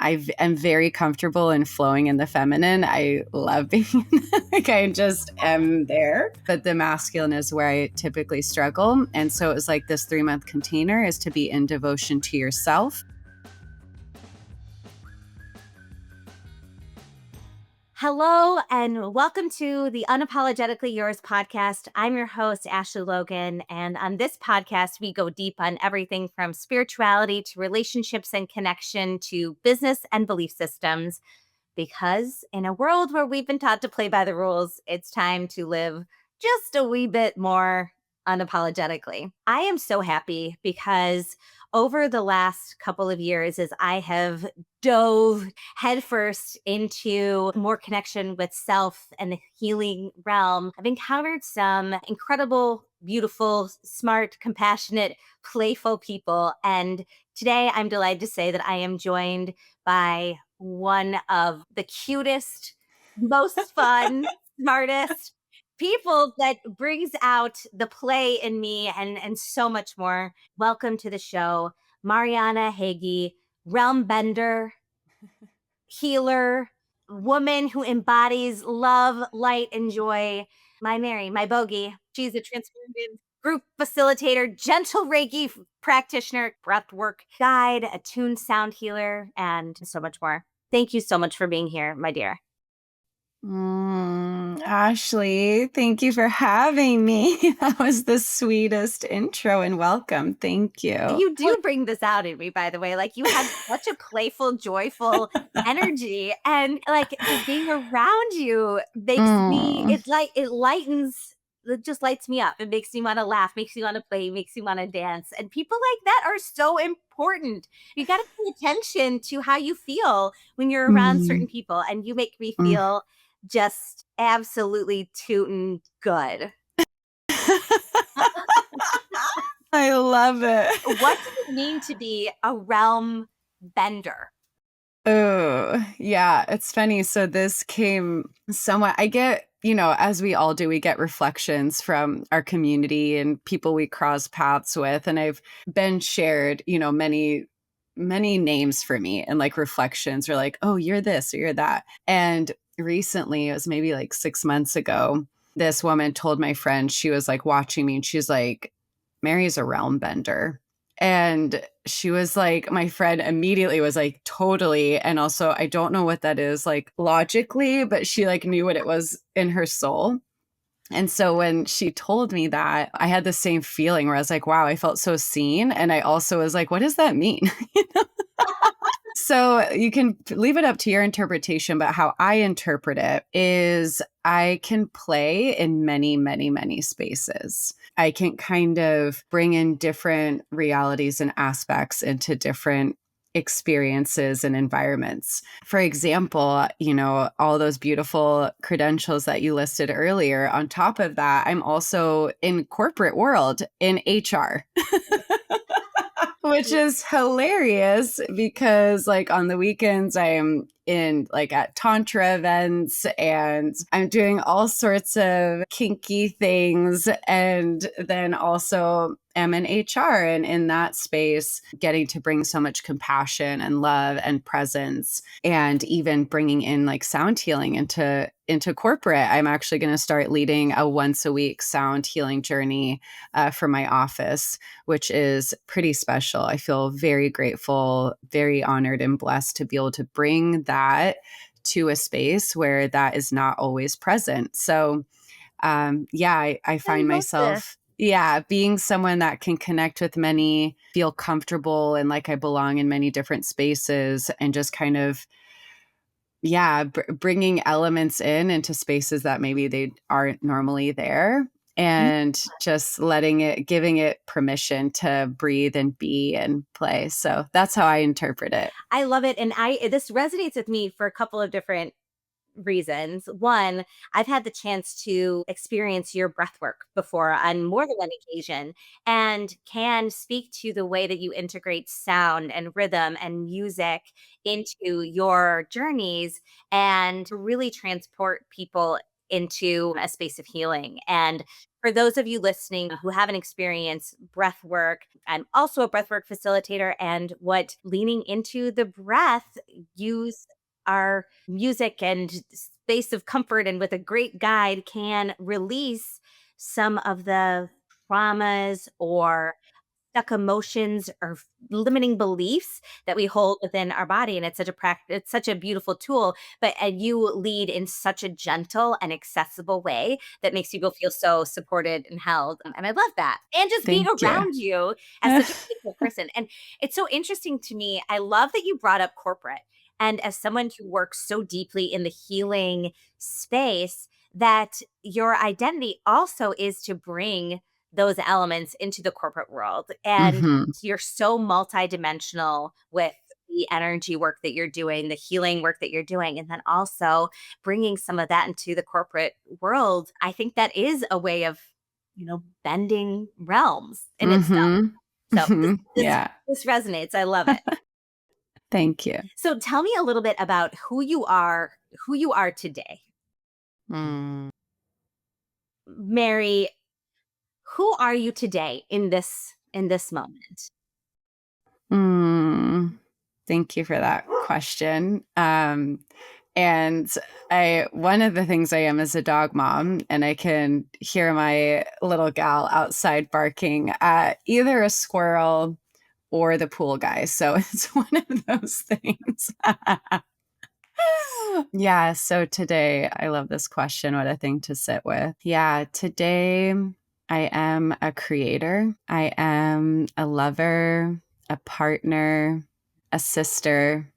am very comfortable in flowing in the feminine. I love being like I just am there. But the masculine is where I typically struggle. And so it was like this 3-month container is to be in devotion to yourself. Hello and welcome to the Unapologetically Yours podcast. I'm your host, Ashley Logan. And on this podcast, we go deep on everything from spirituality to relationships and connection to business and belief systems. Because in a world where we've been taught to play by the rules, it's time to live just a wee bit more unapologetically. I am so happy because over the last couple of years, as I have dove headfirst into more connection with self and the healing realm, I've encountered some incredible, beautiful, smart, compassionate, playful people. And today I'm delighted to say that I am joined by one of the cutest, most fun, smartest people that brings out the play in me and so much more. Welcome to the show, Marianna Hegyi, realm bender, healer, woman who embodies love, light, and joy. My Mary, my bogey. She's a transformative group facilitator, gentle Reiki practitioner, breathwork guide, attuned sound healer, and so much more. Thank you so much for being here, my dear. Ashley, thank you for having me. That was the sweetest intro and welcome. Thank you. You do bring this out in me, by the way. Like, you have such a playful, joyful energy, and like just being around you makes me, it lightens, it just lights me up. It makes me want to laugh, makes me want to play, makes me want to dance. And people like that are so important. You got to pay attention to how you feel when you're around certain people, and you make me feel just absolutely tootin' good. I love it. What does it mean to be a realm bender? Oh, yeah, it's funny. So this came somewhat, I get, as we all do, we get reflections from our community and people we cross paths with. And I've been shared, many names for me, and like reflections are like, oh, you're this or you're that. And recently, it was maybe like 6 months ago, this woman told my friend, she was like watching me and she's like, Mary's a realm bender. And she was like, my friend immediately was like, totally. And also, I don't know what that is like logically, but she like knew what it was in her soul. And so when she told me that, I had the same feeling where I was like, wow, I felt so seen. And I also was like, what does that mean? So you can leave it up to your interpretation, but how I interpret it is I can play in many, many, many spaces. I can kind of bring in different realities and aspects into different experiences and environments. For example, all those beautiful credentials that you listed earlier. On top of that, I'm also in corporate world in HR. Which is hilarious because like on the weekends I am in like at tantra events and I'm doing all sorts of kinky things, and then also am in HR, and in that space getting to bring so much compassion and love and presence, and even bringing in like sound healing into corporate. I'm actually going to start leading a once a week sound healing journey for my office, which is pretty special. I feel very grateful, very honored and blessed to be able to bring that to a space where that is not always present. So, I find myself, being someone that can connect with many, feel comfortable and like I belong in many different spaces, and just kind of, bringing elements into spaces that maybe they aren't normally there, and just giving it permission to breathe and be and play. So that's how I interpret it. I love it. And this resonates with me for a couple of different reasons. One, I've had the chance to experience your breath work before on more than one occasion, and can speak to the way that you integrate sound and rhythm and music into your journeys and really transport people into a space of healing. And For those of you listening who haven't experienced breath work, I'm also a breathwork facilitator, and what leaning into the breath, use our music and space of comfort, and with a great guide can release some of the traumas or stuck emotions or limiting beliefs that we hold within our body. And it's such a it's such a beautiful tool, but and you lead in such a gentle and accessible way that makes people feel so supported and held. And I love that. And just being Thank you. around you as such a beautiful person. And it's so interesting to me. I love that you brought up corporate. And as someone who works so deeply in the healing space, that your identity also is to bring those elements into the corporate world. And Mm-hmm. you're so multidimensional with the energy work that you're doing, the healing work that you're doing, and then also bringing some of that into the corporate world. I think that is a way of, bending realms in itself. Mm-hmm. So Mm-hmm. Yeah. this resonates. I love it. Thank you. So tell me a little bit about who you are today. Mary, who are you today in this moment? Thank you for that question. And one of the things I am is a dog mom, and I can hear my little gal outside barking at either a squirrel or the pool guy. So it's one of those things. Yeah. So today, I love this question. What a thing to sit with. Yeah. Today, I am a creator. I am a lover, a partner, a sister.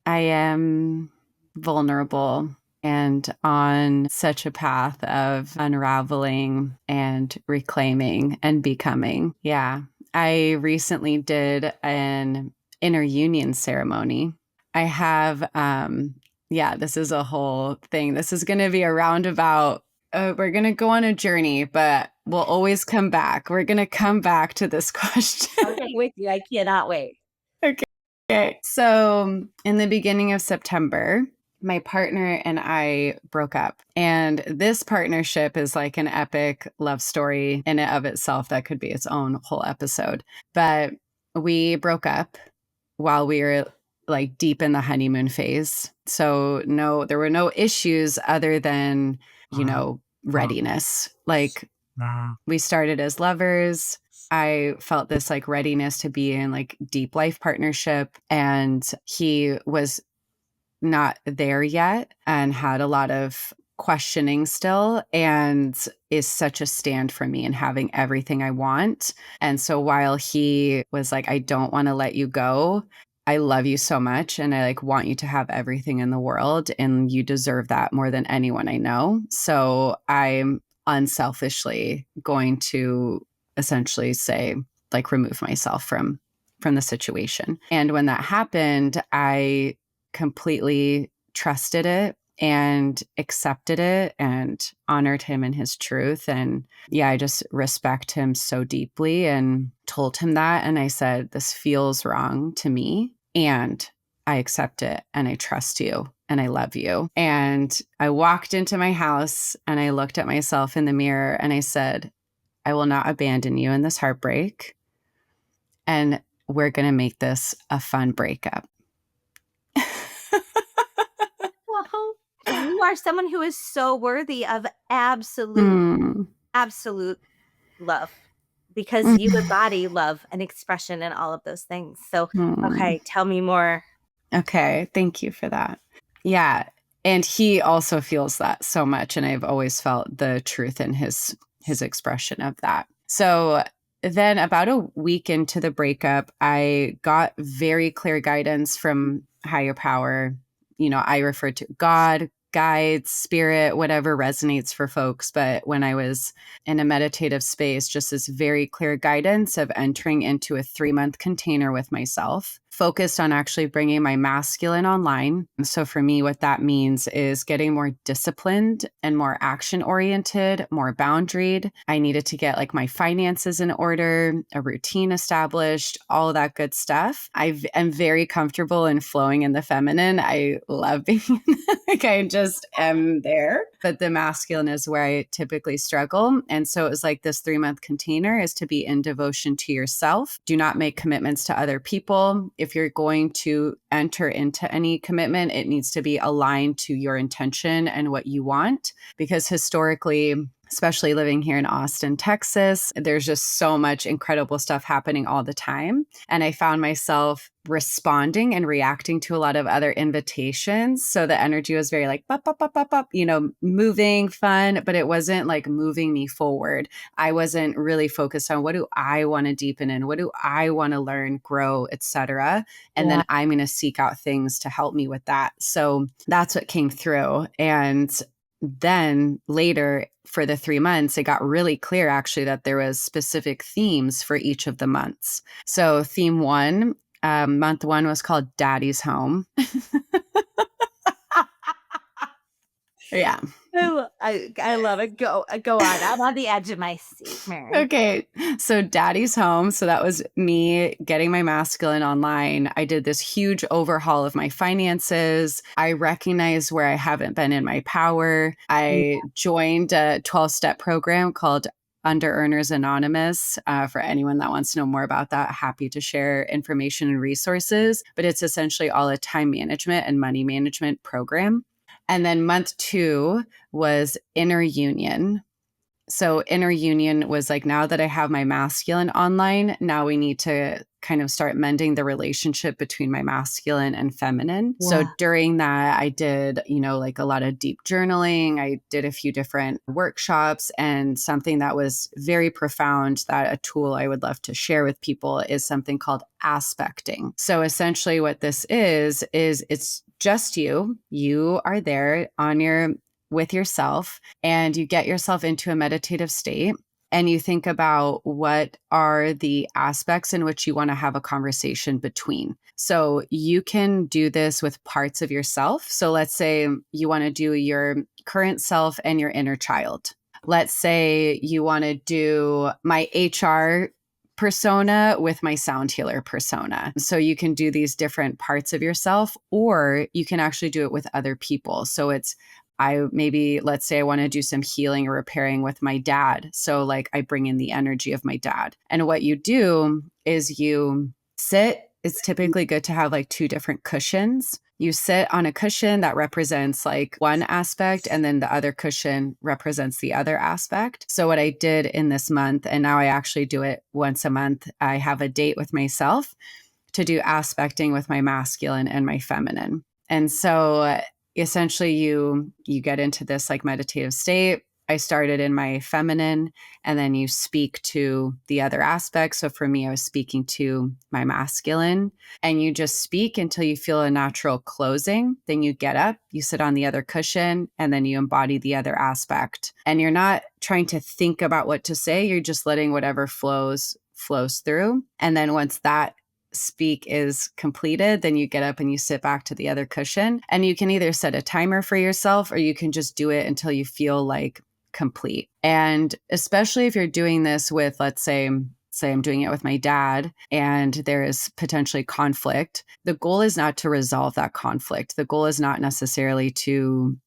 I am vulnerable and on such a path of unraveling and reclaiming and becoming. Yeah. I recently did an inner union ceremony. I have, yeah, this is a whole thing. This is going to be a roundabout. We're going to go on a journey, but we'll always come back. We're going to come back to this question. Okay, with you. I cannot wait. Okay. So in the beginning of September, my partner and I broke up. And this partnership is like an epic love story in and of itself that could be its own whole episode. But we broke up while we were like deep in the honeymoon phase. So there were no issues other than, readiness. Like we started as lovers. I felt this like readiness to be in like deep life partnership, and he was not there yet and had a lot of questioning still, and is such a stand for me and having everything I want. And so while he was like, I don't want to let you go, I love you so much and I like want you to have everything in the world and you deserve that more than anyone I know. So I'm unselfishly going to essentially say, like, remove myself from the situation. And when that happened, I completely trusted it and accepted it and honored him in his truth. And yeah, I just respect him so deeply and told him that. And I said, this feels wrong to me and I accept it and I trust you and I love you. And I walked into my house and I looked at myself in the mirror and I said, I will not abandon you in this heartbreak. And we're going to make this a fun breakup. Well, you are someone who is so worthy of absolute love, because you embody love and expression and all of those things. So, okay, tell me more. Okay, thank you for that. Yeah, and he also feels that so much, and I've always felt the truth in his expression of that. So then about a week into the breakup, I got very clear guidance from higher power. I refer to God, guides, spirit, whatever resonates for folks. But when I was in a meditative space, just this very clear guidance of entering into a 3-month container with myself, focused on actually bringing my masculine online. So for me, what that means is getting more disciplined and more action oriented, more boundaried. I needed to get like my finances in order, a routine established, all of that good stuff. I am very comfortable in flowing in the feminine. I love being like, I just am there. but the masculine is where I typically struggle. And so it was like this 3-month container is to be in devotion to yourself. Do not make commitments to other people. If you're going to enter into any commitment, it needs to be aligned to your intention and what you want. Because historically, especially living here in Austin, Texas, there's just so much incredible stuff happening all the time. And I found myself responding and reacting to a lot of other invitations. So the energy was very like, bop, bop, bop, bop, bop, moving, fun, but it wasn't like moving me forward. I wasn't really focused on what do I want to deepen in? What do I want to learn, grow, etc. And then I'm going to seek out things to help me with that. So that's what came through. And then later for the 3 months, it got really clear actually that there was specific themes for each of the months. So theme 1, month 1 was called Daddy's Home. Yeah. I love it. Go on. I'm on the edge of my seat, Mary. Okay. So Daddy's Home. So that was me getting my masculine online. I did this huge overhaul of my finances. I recognized where I haven't been in my power. I joined a 12-step program called Under Earners Anonymous. For anyone that wants to know more about that, happy to share information and resources. But it's essentially all a time management and money management program. And then month 2 was Inner Union. So Inner Union was like, now that I have my masculine online, now we need to kind of start mending the relationship between my masculine and feminine. Yeah. So during that, I did, like a lot of deep journaling. I did a few different workshops, and something that was very profound, that a tool I would love to share with people, is something called aspecting. So essentially what this is it's just you. You are there with yourself, and you get yourself into a meditative state, and you think about what are the aspects in which you want to have a conversation between. So you can do this with parts of yourself. So let's say you want to do your current self and your inner child. Let's say you want to do my HR persona with my sound healer persona. So you can do these different parts of yourself, or you can actually do it with other people. So let's say I want to do some healing or repairing with my dad. So like I bring in the energy of my dad. And what you do is you sit. It's typically good to have like 2 different cushions. You sit on a cushion that represents like one aspect, and then the other cushion represents the other aspect. So what I did in this month, and now I actually do it once a month, I have a date with myself to do aspecting with my masculine and my feminine. And so essentially you get into this like meditative state. I started in my feminine, and then you speak to the other aspects. So for me, I was speaking to my masculine, and you just speak until you feel a natural closing. Then you get up, you sit on the other cushion, and then you embody the other aspect. And you're not trying to think about what to say. You're just letting whatever flows through. And then once that speak is completed, then you get up and you sit back to the other cushion, and you can either set a timer for yourself, or you can just do it until you feel like complete. And especially if you're doing this with, let's say I'm doing it with my dad and there is potentially conflict, the goal is not to resolve that conflict. The goal is not necessarily to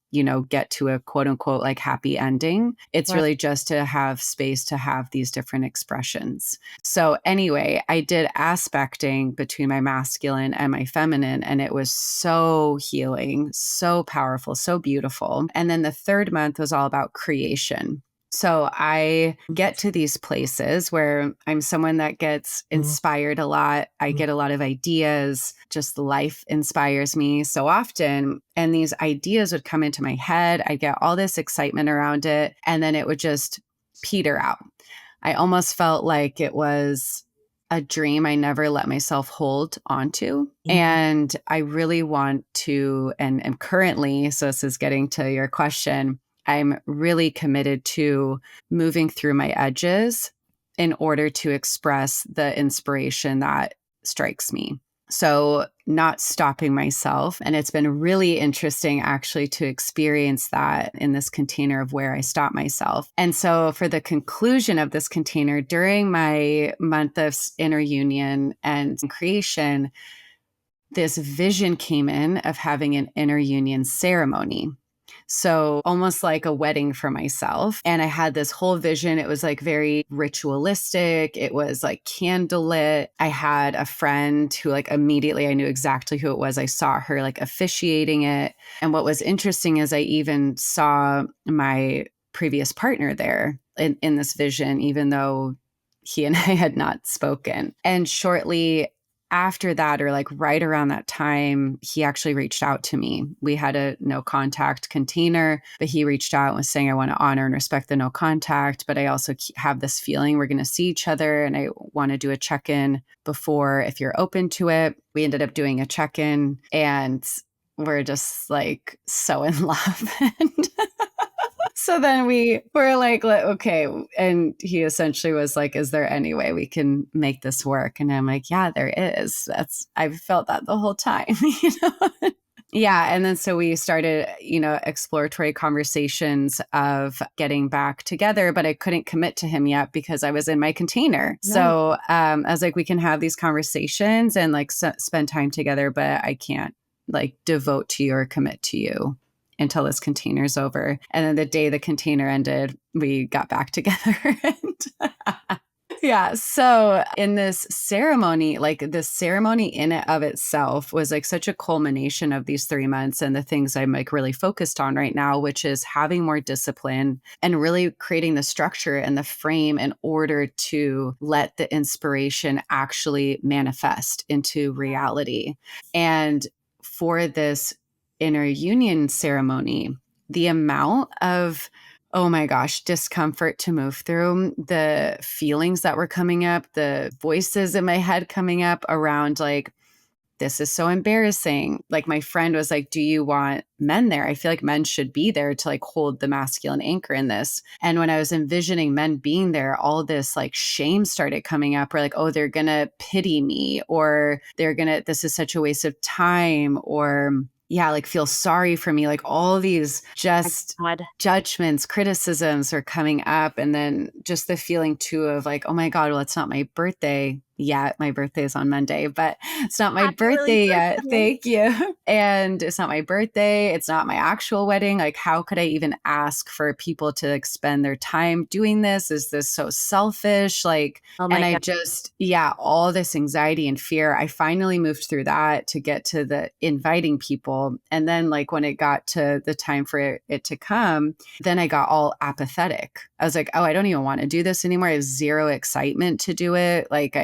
get to a quote unquote like happy ending. It's really just to have space to have these different expressions. So anyway, I did aspecting between my masculine and my feminine, and it was so healing, so powerful, so beautiful. And then the 3rd month was all about creation. So I get to these places where I'm someone that gets inspired a lot. I get a lot of ideas. Just life inspires me so often. And these ideas would come into my head. I get all this excitement around it, and then it would just peter out. I almost felt like it was a dream I never let myself hold onto. And I really want to, and currently, so this is getting to your question, I'm really committed to moving through my edges in order to express the inspiration that strikes me. So not stopping myself. And it's been really interesting actually to experience that in this container of where I stop myself. And so for the conclusion of this container, during my month of Inner Union and creation, this vision came in of having an Inner Union ceremony. So almost like a wedding for myself. And I had this whole vision. It was like very ritualistic. It was like candlelit. I had a friend who like immediately I knew exactly who it was. I saw her like officiating it. And what was interesting is I even saw my previous partner there in this vision, even though he and I had not spoken. And shortly after that, or like right around that time, he actually reached out to me. We had a no contact container, but he reached out and was saying, I want to honor and respect the no contact, but I also have this feeling we're going to see each other. And I want to do a check-in before, if you're open to it. We ended up doing a check-in and we're just like so in love. And so then we were like, okay. And he essentially was like, is there any way we can make this work? And I'm like, yeah, there is. I've felt that the whole time, you know? Yeah. And then so we started, exploratory conversations of getting back together, but I couldn't commit to him yet because I was in my container. No. So I was like, we can have these conversations and like spend time together, but I can't like devote to you or commit to you until this container's over. And then the day the container ended, we got back together. Yeah. So in this ceremony, like the ceremony in and of itself was like such a culmination of these 3 months and the things I'm like really focused on right now, which is having more discipline and really creating the structure and the frame in order to let the inspiration actually manifest into reality. And for this inner union ceremony, the amount of, oh my gosh, discomfort to move through, the feelings that were coming up, the voices in my head coming up around like, this is so embarrassing. Like my friend was like, do you want men there? I feel like men should be there to like hold the masculine anchor in this. And when I was envisioning men being there, all this like shame started coming up, or like, oh, they're going to pity me, or this is such a waste of time, or yeah, like feel sorry for me. Like all these just judgments, criticisms are coming up. And then just the feeling too of like, oh my God, well, it's not my birthday yet. My birthday is on Monday, but it's not my birthday yet. Thank you. And it's not my birthday. It's not my actual wedding. Like, how could I even ask for people to like spend their time doing this? Is this so selfish? Like, and I just, all this anxiety and fear. I finally moved through that to get to the inviting people. And then like when it got to the time for it to come, then I got all apathetic. I was like, oh, I don't even want to do this anymore. I have zero excitement to do it. Like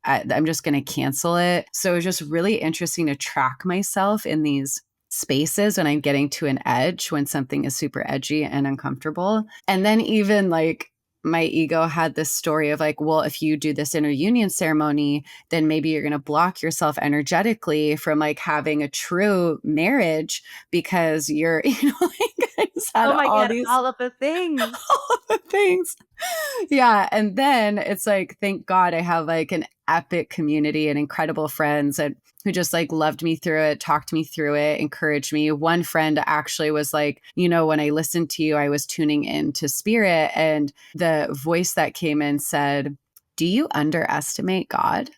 I'm just going to cancel it. So it was just really interesting to track myself in these spaces when I'm getting to an edge, when something is super edgy and uncomfortable. And then even like my ego had this story of like, well, if you do this inner union ceremony, then maybe you're going to block yourself energetically from like having a true marriage because you're, like I just had all of the things. All of the things. Yeah. And then it's like, thank God I have like an epic community and incredible friends and who just like loved me through it, talked me through it, encouraged me. One friend actually was like, when I listened to you, I was tuning into spirit, and the voice that came in said, do you underestimate God?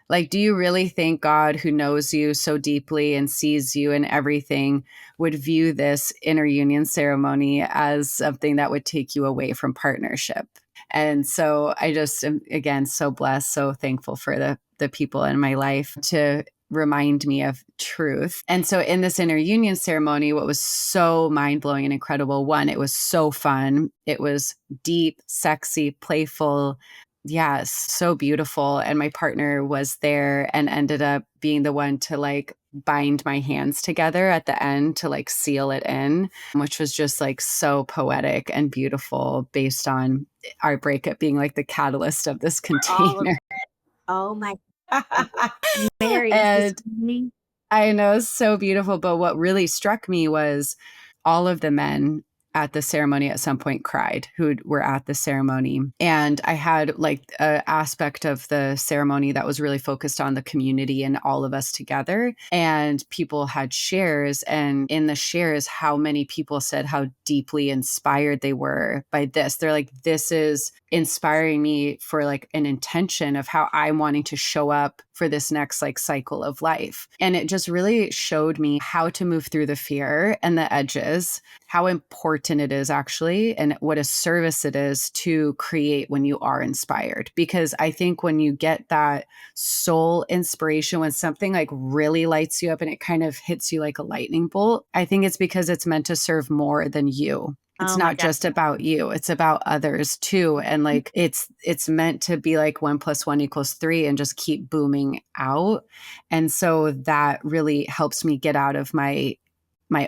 Like, do you really think God, who knows you so deeply and sees you and everything, would view this inner union ceremony as something that would take you away from partnership? And so I just am, again, so blessed, so thankful for the people in my life to remind me of truth. And so in this inner union ceremony, what was so mind-blowing and incredible, one, it was so fun. It was deep, sexy, playful. Yes, so beautiful. And my partner was there and ended up being the one to like bind my hands together at the end to like seal it in, which was just like so poetic and beautiful based on our breakup being like the catalyst of this container. Oh my God. Mary, and I know, so beautiful. But what really struck me was all of the men at the ceremony at some point cried who were at the ceremony. And I had like an aspect of the ceremony that was really focused on the community and all of us together. And people had shares. And in the shares, how many people said how deeply inspired they were by this. They're like, this is inspiring me for like an intention of how I'm wanting to show up for this next like cycle of life. And it just really showed me how to move through the fear and the edges, how important it is actually, and what a service it is to create when you are inspired. Because I think when you get that soul inspiration, when something like really lights you up and it kind of hits you like a lightning bolt, I think it's because it's meant to serve more than you. It's Oh my not God. just about you, it's about others too. And like it's meant to be like 1+1 = 3 and just keep booming out. And so that really helps me get out of my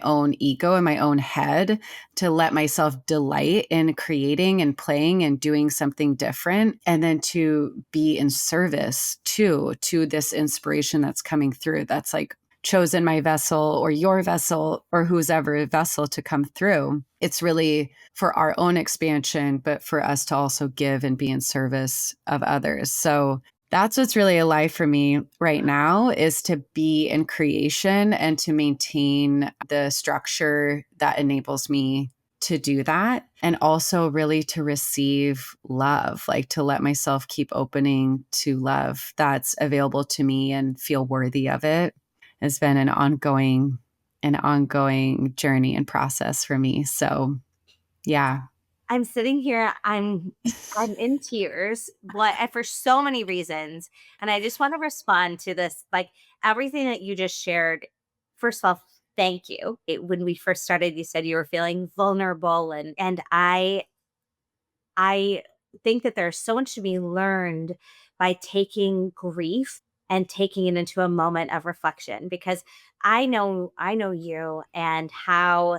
own ego and my own head to let myself delight in creating and playing and doing something different, and then to be in service to this inspiration that's coming through, that's like chosen my vessel or your vessel or whose ever vessel to come through. It's really for our own expansion, but for us to also give and be in service of others. So that's what's really alive for me right now, is to be in creation and to maintain the structure that enables me to do that. And also really to receive love, like to let myself keep opening to love that's available to me and feel worthy of it, has been an ongoing journey and process for me. So yeah. I'm sitting here, I'm in tears, what for so many reasons. And I just want to respond to this, like everything that you just shared. First of all, thank you. When we first started, you said you were feeling vulnerable, and I think that there's so much to be learned by taking grief and taking it into a moment of reflection, because I know you and how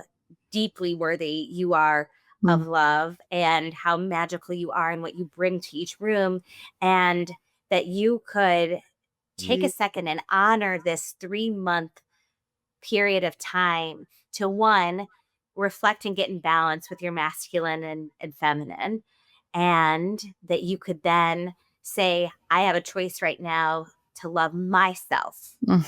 deeply worthy you are Mm. of love, and how magical you are and what you bring to each room, and that you could take a second and honor this 3-month period of time to, one, reflect and get in balance with your masculine and feminine. And that you could then say, I have a choice right now to love myself Mm.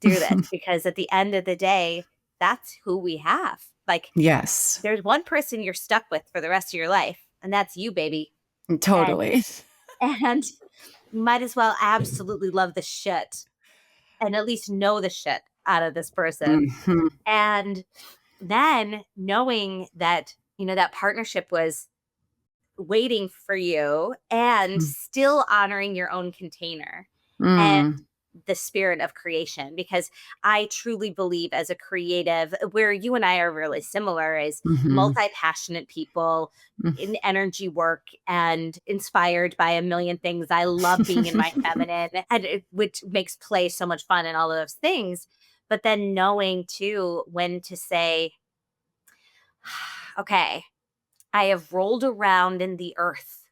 through this, because at the end of the day, that's who we have. Like, Yes, there's one person you're stuck with for the rest of your life, and that's you, baby. And totally. and you might as well absolutely love the shit, and at least know the shit out of this person. Mhm. And then knowing that, that partnership was waiting for you, and Mm. still honoring your own container and Mm. the spirit of creation. Because I truly believe, as a creative, where you and I are really similar, is Mhm. multi-passionate people Mm. in energy work and inspired by a million things. I love being in my feminine, which makes play so much fun and all of those things. But then knowing too when to say, okay, I have rolled around in the earth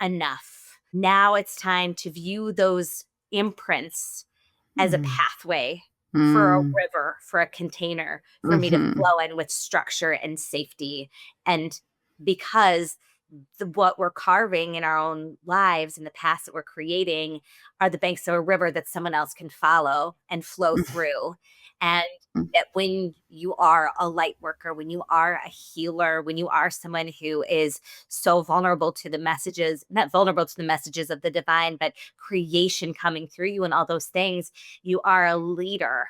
enough. Now it's time to view those imprints as a Mm. pathway for a Mm. river, for a container, for me to Mhm. flow in with structure and safety. And because what we're carving in our own lives in the past that we're creating are the banks of a river that someone else can follow and flow through. And Mm. that when you are a light worker, when you are a healer, when you are someone who is so vulnerable to the messages, not vulnerable to the messages of the divine, but creation coming through you and all those things, you are a leader.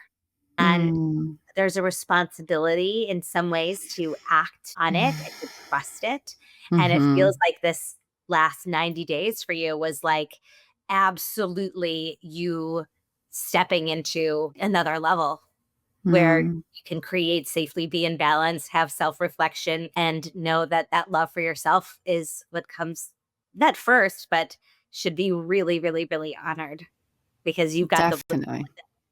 And Mm. there's a responsibility in some ways to act on it and to trust it. And it feels Mhm. like this last 90 days for you was like absolutely you stepping into another level where Mm. you can create safely, be in balance, have self reflection, and know that that love for yourself is what comes not first, but should be really, really, really honored, because you've got the Definitely.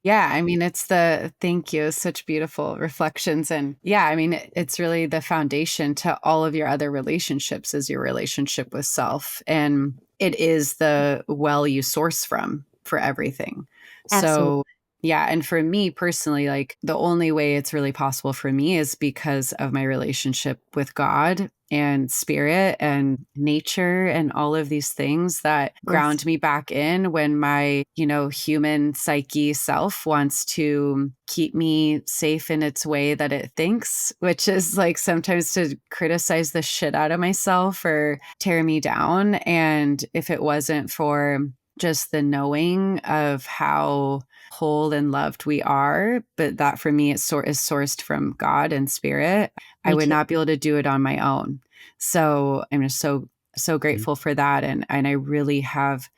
Yeah, I mean, it's the thank you. Such beautiful reflections. And yeah, I mean, it's really the foundation to all of your other relationships, is your relationship with self. And it is the well you source from for everything. absolute. So Yeah. And for me personally, like the only way it's really possible for me is because of my relationship with God and spirit and nature and all of these things that ground me back in when my, human psyche self wants to keep me safe in its way that it thinks, which is like sometimes to criticize the shit out of myself or tear me down. And if it wasn't for just the knowing of how whole and loved we are, but that for me is sourced from God and spirit, I would not be able to do it on my own. So I'm just so grateful for that. And I really have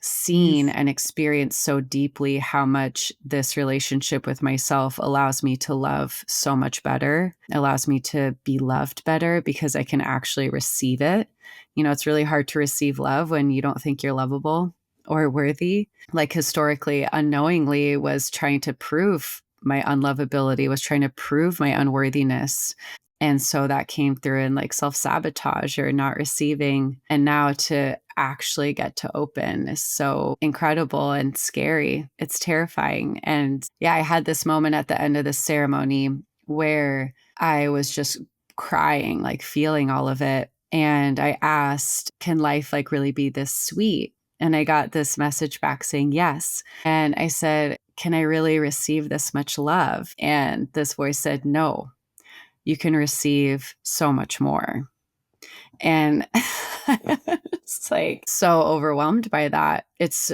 seen and experienced so deeply how much this relationship with myself allows me to love so much better, allows me to be loved better because I can actually receive it. It's really hard to receive love when you don't think you're lovable or worthy. Like historically, unknowingly was trying to prove my unlovability, was trying to prove my unworthiness. And so that came through in like self-sabotage or not receiving. And now to actually get to open is so incredible and scary. It's terrifying. And yeah, I had this moment at the end of the ceremony where I was just crying, like feeling all of it. And I asked, can life like really be this sweet? And I got this message back saying yes. And I said, can I really receive this much love? And this voice said, no, you can receive so much more. And it's like so overwhelmed by that. It's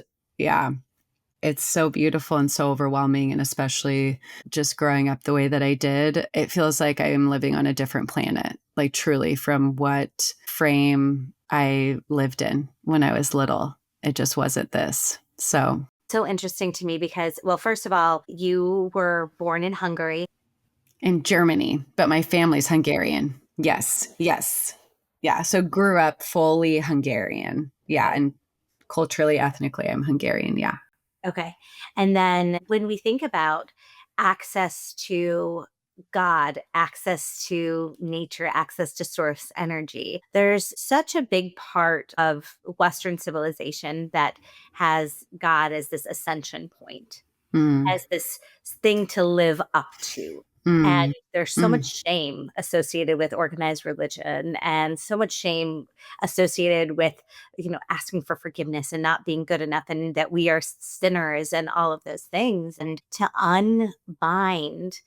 so beautiful and so overwhelming. And especially just growing up the way that I did, it feels like I am living on a different planet, like truly from what frame I lived in when I was little. It just wasn't this. So interesting to me because, well, first of all, you were born in Hungary. In Germany, but my family's Hungarian. Yes. Yeah. So grew up fully Hungarian. Yeah. And culturally, ethnically, I'm Hungarian. Yeah. Okay. And then when we think about access to God, access to nature, access to source energy, there's such a big part of Western civilization that has God as this ascension point, as this thing to live up to. And there's so much shame associated with organized religion and so much shame associated with, asking for forgiveness and not being good enough and that we are sinners and all of those things. And to unbind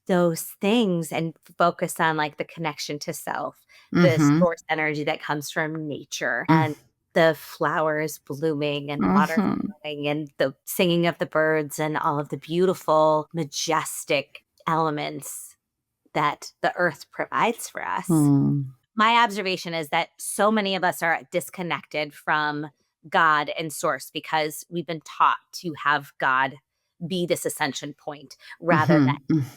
those things and focus on like the connection to self, the source energy that comes from nature and the flowers blooming and water flowing and the singing of the birds and all of the beautiful, majestic elements that the earth provides for us. My observation is that so many of us are disconnected from God and source because we've been taught to have God be this ascension point rather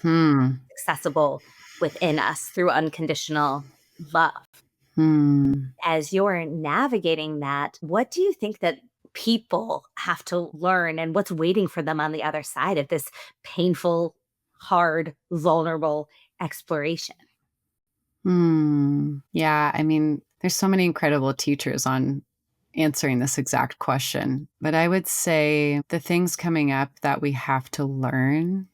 than accessible within us through unconditional love. As you're navigating that, what do you think that people have to learn and what's waiting for them on the other side of this painful, hard, vulnerable exploration? Yeah. I mean, there's so many incredible teachers on answering this exact question, but I would say the things coming up that we have to learn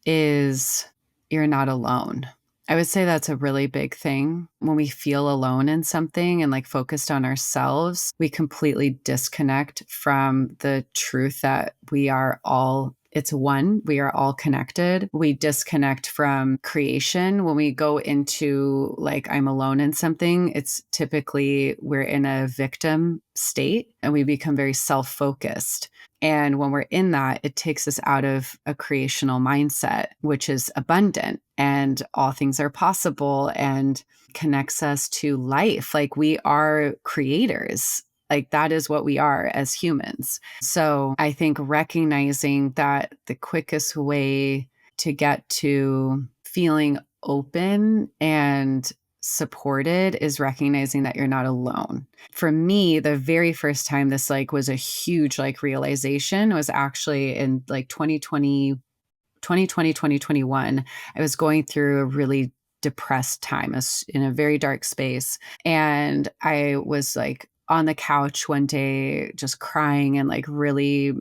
is you're not alone. I would say that's a really big thing. When we feel alone in something and like focused on ourselves, we completely disconnect from the truth that we are all, it's one, we are all connected. We disconnect from creation. When we go into like, I'm alone in something, it's typically we're in a victim state and we become very self-focused. And when we're in that, it takes us out of a creational mindset, which is abundant and all things are possible and connects us to life. Like we are creators. Like that is what we are as humans. So I think recognizing that the quickest way to get to feeling open and supported is recognizing that you're not alone. For me, the very first time this like was a huge like realization was actually in like 2021. I was going through a really depressed time. I was in a very dark space. And I was like on the couch one day, just crying and like really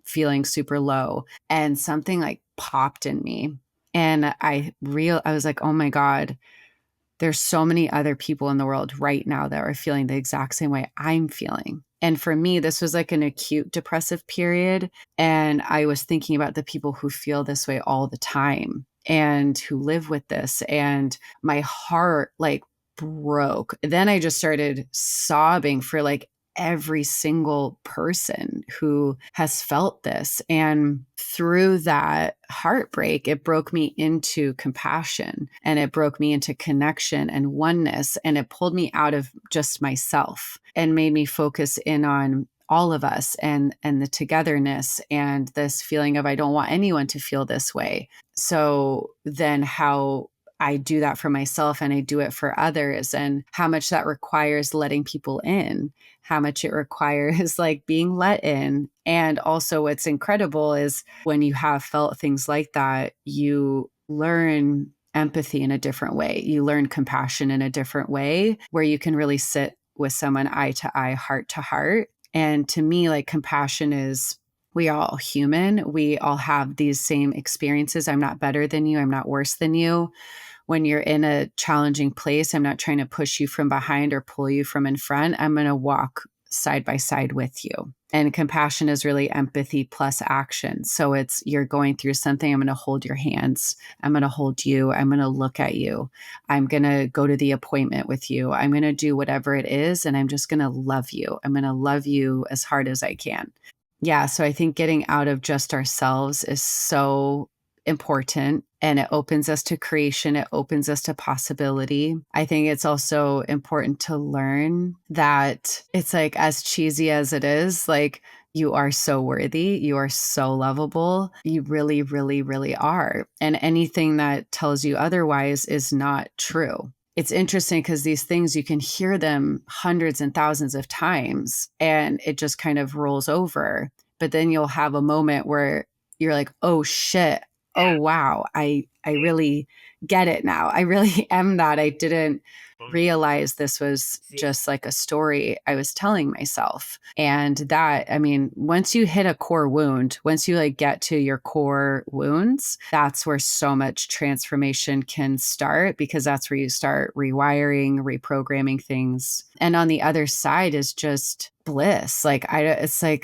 feeling super low, and something like popped in me. And I was like, oh my God, there's so many other people in the world right now that are feeling the exact same way I'm feeling. And for me, this was like an acute depressive period. And I was thinking about the people who feel this way all the time and who live with this. And my heart like broke. Then I just started sobbing for like every single person who has felt this. And through that heartbreak, it broke me into compassion, and it broke me into connection and oneness. And it pulled me out of just myself and made me focus in on all of us and the togetherness and this feeling of I don't want anyone to feel this way. So then how I do that for myself and I do it for others, and how much that requires letting people in, how much it requires like being let in. And also what's incredible is when you have felt things like that, you learn empathy in a different way. You learn compassion in a different way, where you can really sit with someone eye to eye, heart to heart. And to me, like compassion is, we are all human. We all have these same experiences. I'm not better than you. I'm not worse than you. When you're in a challenging place, I'm not trying to push you from behind or pull you from in front. I'm going to walk side by side with you. And compassion is really empathy plus action. So it's, you're going through something. I'm going to hold your hands. I'm going to hold you. I'm going to look at you. I'm going to go to the appointment with you. I'm going to do whatever it is. And I'm just going to love you. I'm going to love you as hard as I can. Yeah. So I think getting out of just ourselves is so important, and it opens us to creation. It opens us to possibility. I think it's also important to learn that it's like, as cheesy as it is, like, you are so worthy. You are so lovable. You really, really, really are. And anything that tells you otherwise is not true. It's interesting because these things, you can hear them hundreds and thousands of times and it just kind of rolls over. But then you'll have a moment where you're like, oh shit, oh wow, I really get it now. I really am that. I didn't realize this was just like a story I was telling myself. And that, I mean, once you hit a core wound, once you like get to your core wounds, that's where so much transformation can start, because that's where you start rewiring, reprogramming things. And on the other side is just bliss. It's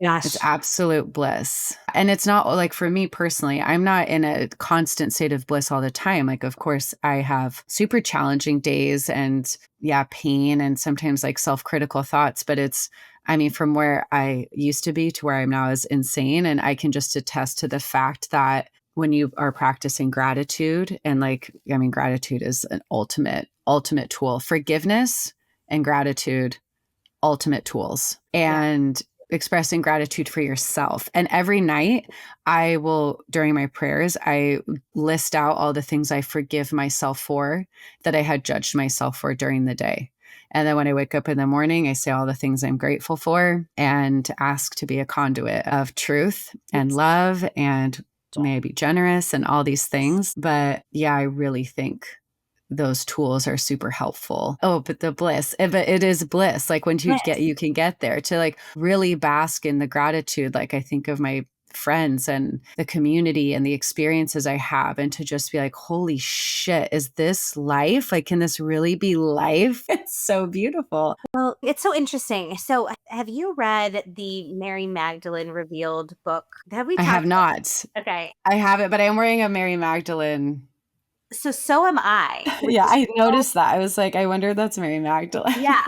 Gosh. absolute bliss. And it's not like, for me personally, I'm not in a constant state of bliss all the time. Like, of course, I have super challenging days and pain and sometimes like self-critical thoughts, but it's, I mean, from where I used to be to where I'm now is insane. And I can just attest to the fact that when you are practicing gratitude, and like, I mean, gratitude is an ultimate tool. Forgiveness and gratitude, ultimate tools. And expressing gratitude for yourself. And every night I will, during my prayers, I list out all the things I forgive myself for that I had judged myself for during the day. And then when I wake up in the morning, I say all the things I'm grateful for and ask to be a conduit of truth and love, and may I be generous and all these things. But yeah, I really think those tools are super helpful. Oh, but the bliss, but it is bliss. Like when you can get there to like really bask in the gratitude. Like I think of my friends and the community and the experiences I have, and to just be like, holy shit, is this life? Like, can this really be life? It's so beautiful. Well, it's so interesting. So, have you read the Mary Magdalene Revealed book? Have we I have talked? not. Okay. I have it, but I'm wearing a Mary Magdalene. So am I, which Yeah, is I so, noticed that. I was like, I wonder if that's Mary Magdalene. yeah,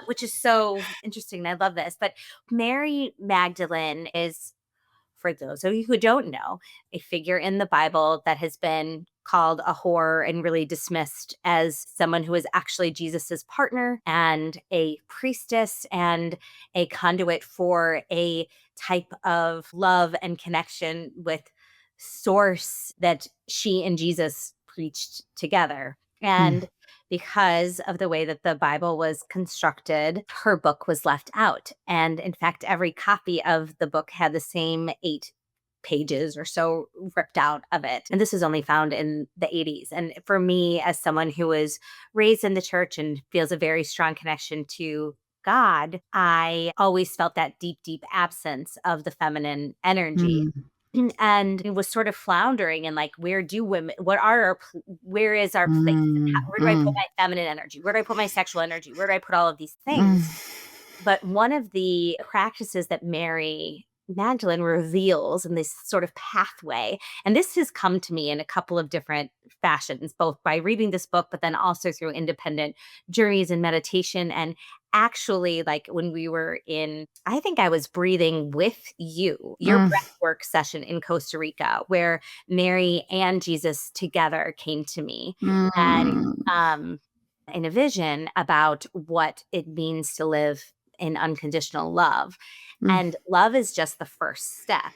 which is so interesting. I love this. But Mary Magdalene is, for those of you who don't know, a figure in the Bible that has been called a whore and really dismissed as someone who is actually Jesus's partner and a priestess and a conduit for a type of love and connection with source that she and Jesus preached together. And because of the way that the Bible was constructed, her book was left out. And in fact, every copy of the book had the same 8 pages or so ripped out of it. And this was only found in the 80s. And for me, as someone who was raised in the church and feels a very strong connection to God, I always felt that deep, deep absence of the feminine energy. Mm. And it was sort of floundering and like, where do women, where is our place? Mm. Where do I put Mm. my feminine energy? Where do I put my sexual energy? Where do I put all of these Mm. things? But one of the practices that Mary Magdalene reveals in this sort of pathway, and this has come to me in a couple of different fashions, both by reading this book, but then also through independent journeys and meditation. And actually, like when we were in, I think I was breathing with you, your Mm. breathwork session in Costa Rica, where Mary and Jesus together came to me. And Mm. in a vision about what it means to live in unconditional love. Mm. And love is just the first step.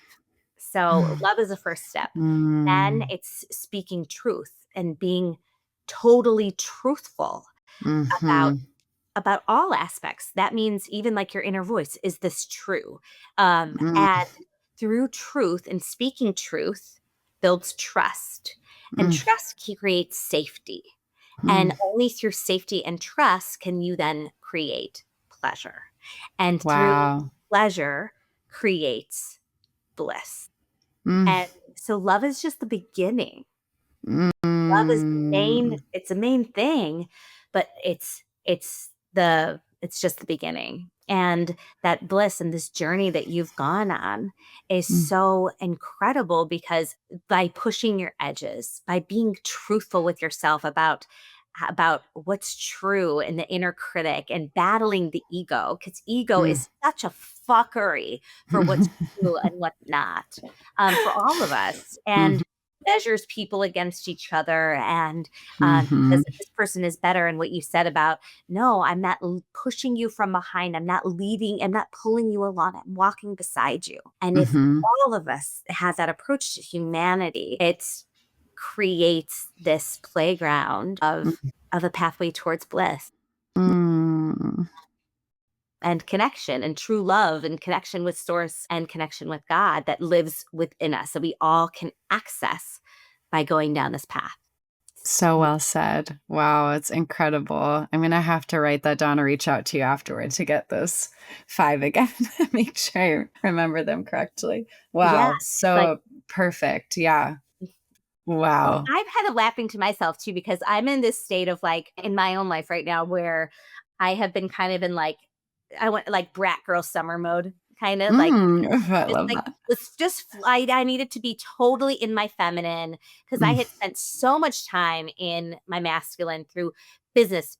So, love is the first step. Then Mm. it's speaking truth and being totally truthful about Mhm. about all aspects. That means even like your inner voice, is this true? Mm. And through truth and speaking truth builds trust. And Mm. trust creates safety. And Mm. only through safety and trust can you then create pleasure. And through Wow. pleasure creates bliss. Mm. And so love is just the beginning. Love is Mm. it's a main thing, but it's just the beginning. And that bliss and this journey that you've gone on is Mm. so incredible because by pushing your edges, by being truthful with yourself about what's true and the inner critic and battling the ego, because ego Mm. is such a fuckery for what's true and what's not, for all of us. And Mhm. measures people against each other and Mhm. says that this person is better. And what you said about, no, I'm not pushing you from behind. I'm not leading. I'm not pulling you along. I'm walking beside you. And if Mhm. all of us have that approach to humanity, it creates this playground of a pathway towards bliss Mm. and connection and true love and connection with source and connection with God that lives within us. So we all can access by going down this path. So well said. Wow, it's incredible. I'm gonna have to write that down or reach out to you afterward to get those 5 again. Make sure I remember them correctly. Yeah. Wow, Like, so perfect. Yeah. well, Wow. I've had a laughing to myself too, because I'm in this state of like in my own life right now where I have been kind of in like, I went like brat girl summer mode, kind of like Mm. I just love like that. let's just I needed to be totally in my feminine because I Mm. had spent so much time in my masculine through business,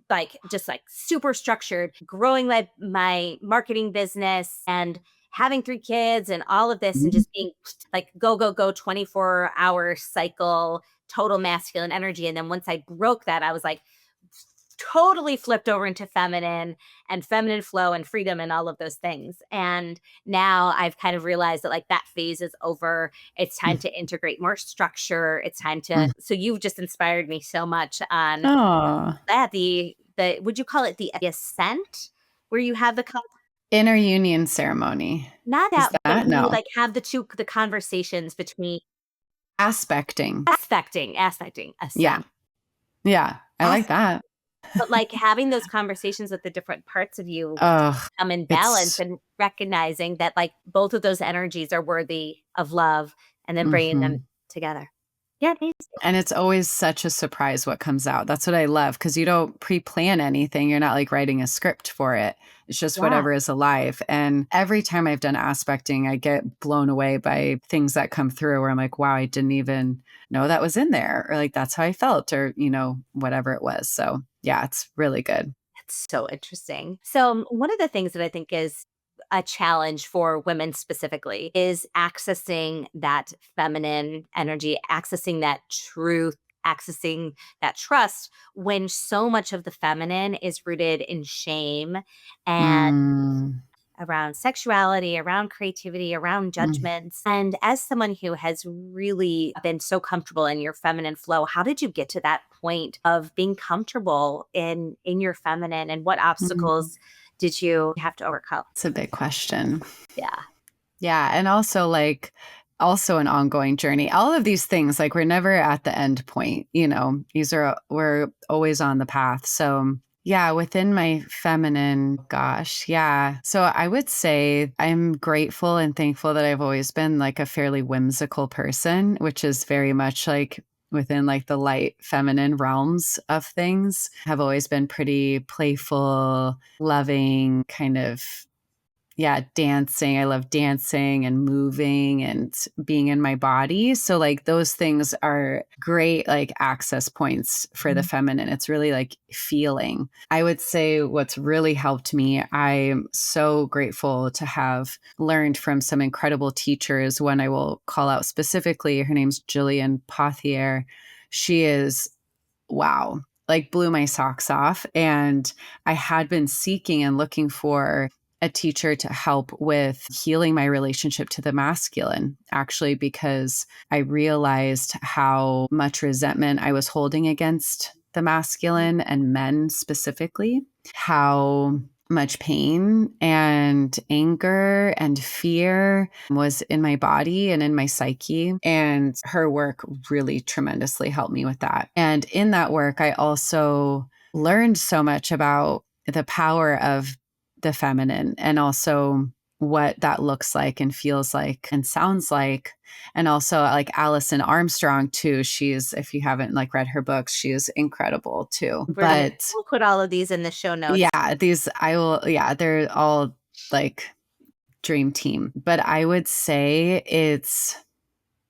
like just like super structured, growing my marketing business and having 3 kids and all of this and Mm. just being like go go go 24-hour cycle, total masculine energy. And then once I broke that, I was like totally flipped over into feminine and feminine flow and freedom and all of those things. And now I've kind of realized that like that phase is over. It's time to integrate more structure. It's time to, Mm. so you've just inspired me so much on Oh, that. The, would you call it the ascent where you have the, inner union ceremony. not Is that, but that? when you No. like have the conversations between Aspecting. aspecting, Yeah. ascent, Yeah. I like that. but like having those conversations with the different parts of you Oh, come in balance it's and recognizing that like both of those energies are worthy of love and then bringing them mhm. together. Yeah, amazing. And it's always such a surprise what comes out. That's what I love because you don't pre-plan anything. You're not like writing a script for it. It's just Yeah. whatever is alive. And every time I've done aspecting, I get blown away by things that come through where I'm like, wow, I didn't even know that was in there. Or like, that's how I felt or, whatever it was. So yeah, it's really good. That's so interesting. So, one of the things that I think is a challenge for women specifically is accessing that feminine energy, accessing that truth, accessing that trust when so much of the feminine is rooted in shame and Mm, around sexuality, around creativity, around mm, judgments. And as someone who has really been so comfortable in your feminine flow, how did you get to that point of being comfortable in your feminine and what mm. obstacles did you have to overcome? It's a big question. Yeah. Yeah. And also also an ongoing journey. All of these things, like we're never at the end point, we're always on the path. So Yeah, within my feminine, gosh, yeah. So I would say I'm grateful and thankful that I've always been like a fairly whimsical person, which is very much like within like the light feminine realms of things. Have always been pretty playful, loving, kind of dancing. I love dancing and moving and being in my body. So like those things are great like access points for the feminine. It's really like feeling. I would say what's really helped me, I'm so grateful to have learned from some incredible teachers. One I will call out specifically, her name's Jillian Pothier. She is wow, like blew my socks off. And I had been seeking and looking for a teacher to help with healing my relationship to the masculine, actually, because I realized how much resentment I was holding against the masculine and men specifically, how much pain and anger and fear was in my body and in my psyche. And her work really tremendously helped me with that. And in that work, I also learned so much about the power of the feminine and also what that looks like and feels like and sounds like. And also like Alison Armstrong too. She's, if you haven't like read her books, she is incredible too. We'll put all of these in the show notes. They're all like dream team. But I would say it's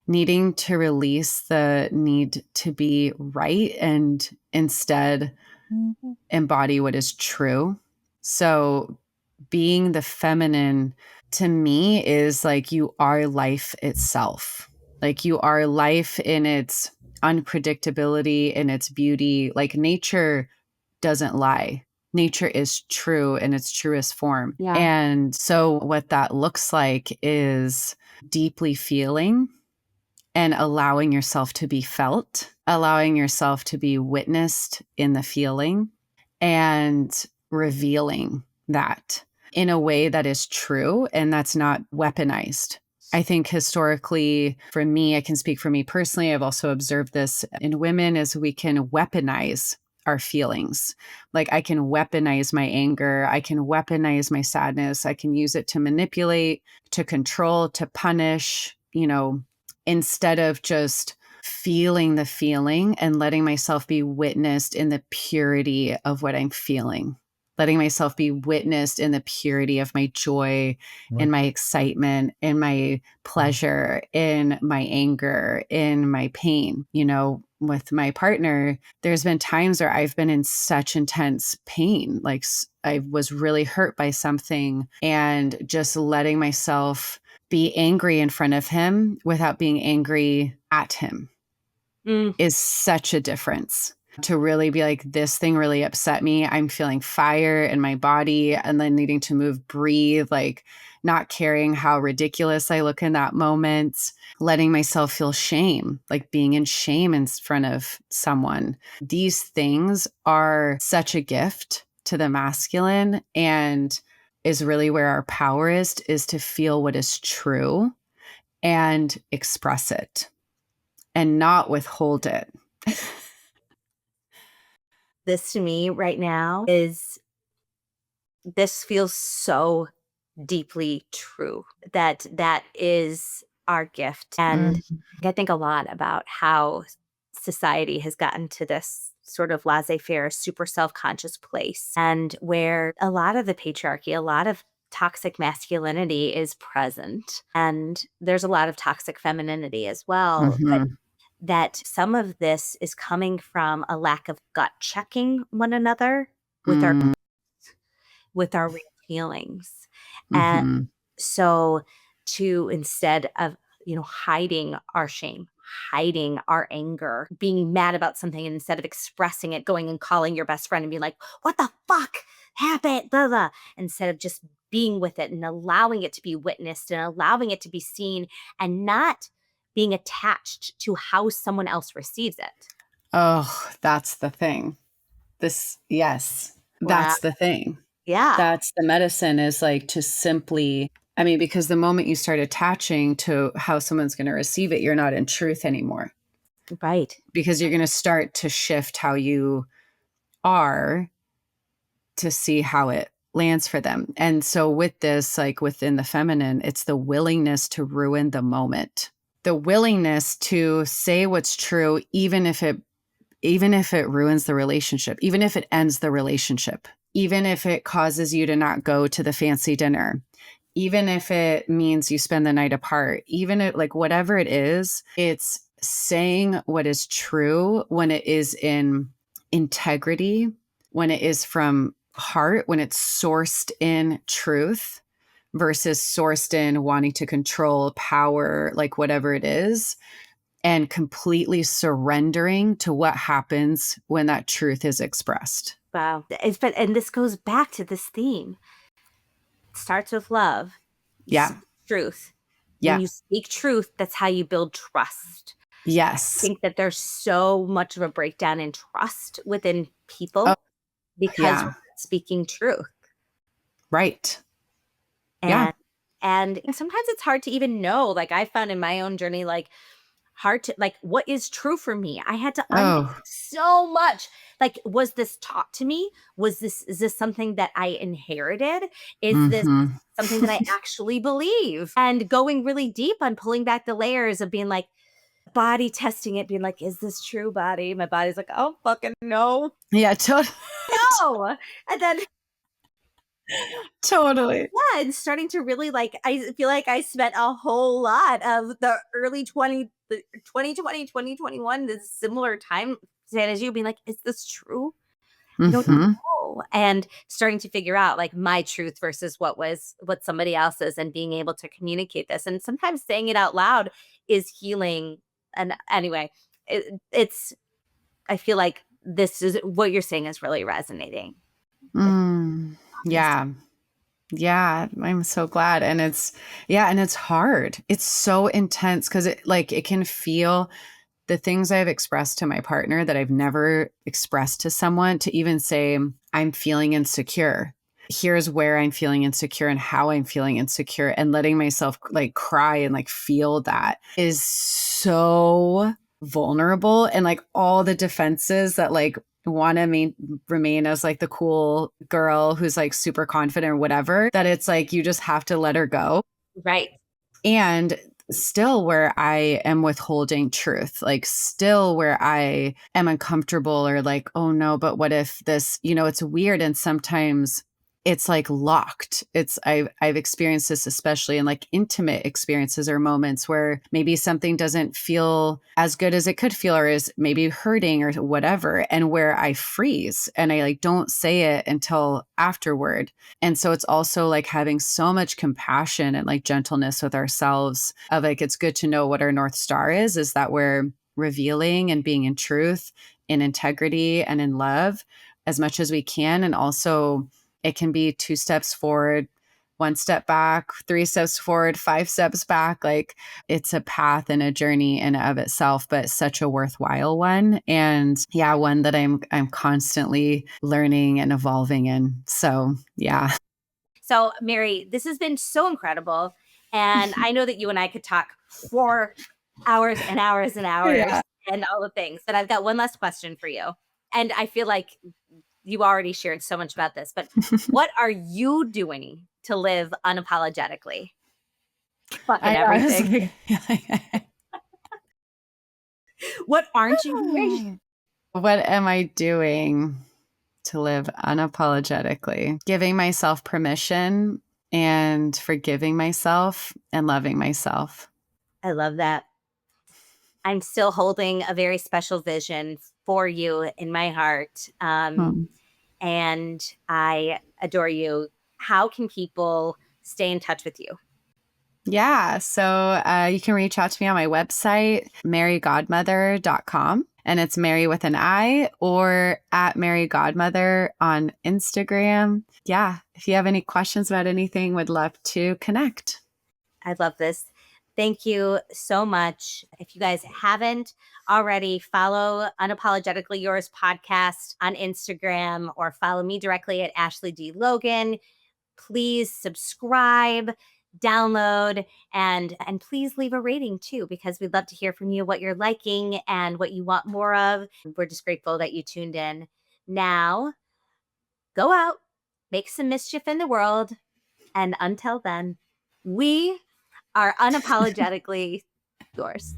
needing to release the need to be right and instead embody what is true. So being the feminine to me is like you are life itself. Like you are life in its unpredictability, in its beauty. Like nature doesn't lie. Nature is true in its truest form. Yeah. And so what that looks like is deeply feeling and allowing yourself to be felt, allowing yourself to be witnessed in the feeling and revealing that in a way that is true and that's not weaponized. I think historically, for me, I can speak for me personally, I've also observed this in women, is we can weaponize our feelings. Like I can weaponize my anger, I can weaponize my sadness, I can use it to manipulate, to control, to punish, instead of just feeling the feeling and letting myself be witnessed in the purity of what I'm feeling, letting myself be witnessed in the purity of my joy, in my excitement, in my pleasure, in my anger, in my pain. With my partner, there's been times where I've been in such intense pain, like I was really hurt by something, and just letting myself be angry in front of him without being angry at him is such a difference. To really be like, this thing really upset me. I'm feeling fire in my body and then needing to move, breathe, like not caring how ridiculous I look in that moment, letting myself feel shame, like being in shame in front of someone. These things are such a gift to the masculine and is really where our power is to feel what is true and express it and not withhold it. This to me right now this feels so deeply true that is our gift. And I think a lot about how society has gotten to this sort of laissez-faire, super self-conscious place, and where a lot of the patriarchy, a lot of toxic masculinity is present. And there's a lot of toxic femininity as well. But that some of this is coming from a lack of gut checking one another with our real feelings. And so to instead of, hiding our shame, hiding our anger, being mad about something, and instead of expressing it, going and calling your best friend and being like, what the fuck happened? Blah, blah. Instead of just being with it and allowing it to be witnessed and allowing it to be seen and not being attached to how someone else receives it. Oh, that's the thing. Yes, that's the thing. Yeah. That's the medicine, is like to simply, because the moment you start attaching to how someone's going to receive it, you're not in truth anymore. Right. Because you're going to start to shift how you are to see how it lands for them. And so with this, like within the feminine, it's the willingness to ruin the moment, the willingness to say what's true, even if it ruins the relationship, even if it ends the relationship, even if it causes you to not go to the fancy dinner, even if it means you spend the night apart, even if, like, whatever it is, it's saying what is true when it is in integrity, when it is from heart, when it's sourced in truth versus sourced in wanting to control power, like whatever it is, and completely surrendering to what happens when that truth is expressed. Wow. And this goes back to this theme. It starts with love. You Yeah. speak truth. When Yeah. you speak truth, that's how you build trust. I Yes. think that there's so much of a breakdown in trust within people Oh, because we're yeah. not speaking truth. Right. Yeah. And sometimes it's hard to even know. Like I found in my own journey, like hard to like what is true for me. I had to unpick Oh. so much. Like, was this taught to me? Is this something that I inherited? Is this Mm-hmm. something that I actually believe? And going really deep on pulling back the layers of being like body testing it, being like, is this true, body? My body's like, oh fucking no. Yeah. No. And then Totally. yeah, and starting to really like, I feel like I spent a whole lot of the early 2020, 2021, this similar time span as you being like, is this true? I don't Mm-hmm. know. And starting to figure out like my truth versus what somebody else's and being able to communicate this. And sometimes saying it out loud is healing. And anyway, it's, I feel like this is what you're saying is really resonating. Yeah. Yeah, I'm so glad. And it's hard. It's so intense because it can feel the things I've expressed to my partner that I've never expressed to someone, to even say, I'm feeling insecure. Here's where I'm feeling insecure and how I'm feeling insecure, and letting myself like cry and like feel that is so vulnerable. And like all the defenses that like want to remain as like the cool girl who's like super confident or whatever, that it's like you just have to let her go. Right. And still where I am withholding truth, like still where I am uncomfortable or like, oh no, but what if this, it's weird. And sometimes it's like locked. I've experienced this, especially in like intimate experiences or moments where maybe something doesn't feel as good as it could feel, or is maybe hurting or whatever. And where I freeze and I like don't say it until afterward. And so it's also like having so much compassion and like gentleness with ourselves of like, it's good to know what our North Star is that we're revealing and being in truth, in integrity and in love as much as we can. And also it can be 2 steps forward, 1 step back, 3 steps forward, 5 steps back. Like it's a path and a journey in and of itself, but such a worthwhile one. And yeah, one that I'm constantly learning and evolving in. So yeah. So, Mary, this has been so incredible. And I know that you and I could talk for hours and hours and hours Yeah. and all the things, but I've got one last question for you. And I feel like you already shared so much about this, but what are you doing to live unapologetically? Fucking I know. I was everything. like, What aren't you doing? what am I doing to live unapologetically? Giving myself permission and forgiving myself and loving myself. I love that. I'm still holding a very special vision for you in my heart. Hmm. And I adore you. How can people stay in touch with you? Yeah. So you can reach out to me on my website, marygodmother.com. And it's Mary with an I, or at Mary Godmother on Instagram. Yeah. If you have any questions about anything, would love to connect. I love this. Thank you so much. If you guys haven't already, follow Unapologetically Yours podcast on Instagram or follow me directly at Ashley D. Logan. Please subscribe, download, and please leave a rating too, because we'd love to hear from you what you're liking and what you want more of. We're just grateful that you tuned in. Now, go out make some mischief in the world. And until then, we are unapologetically yours.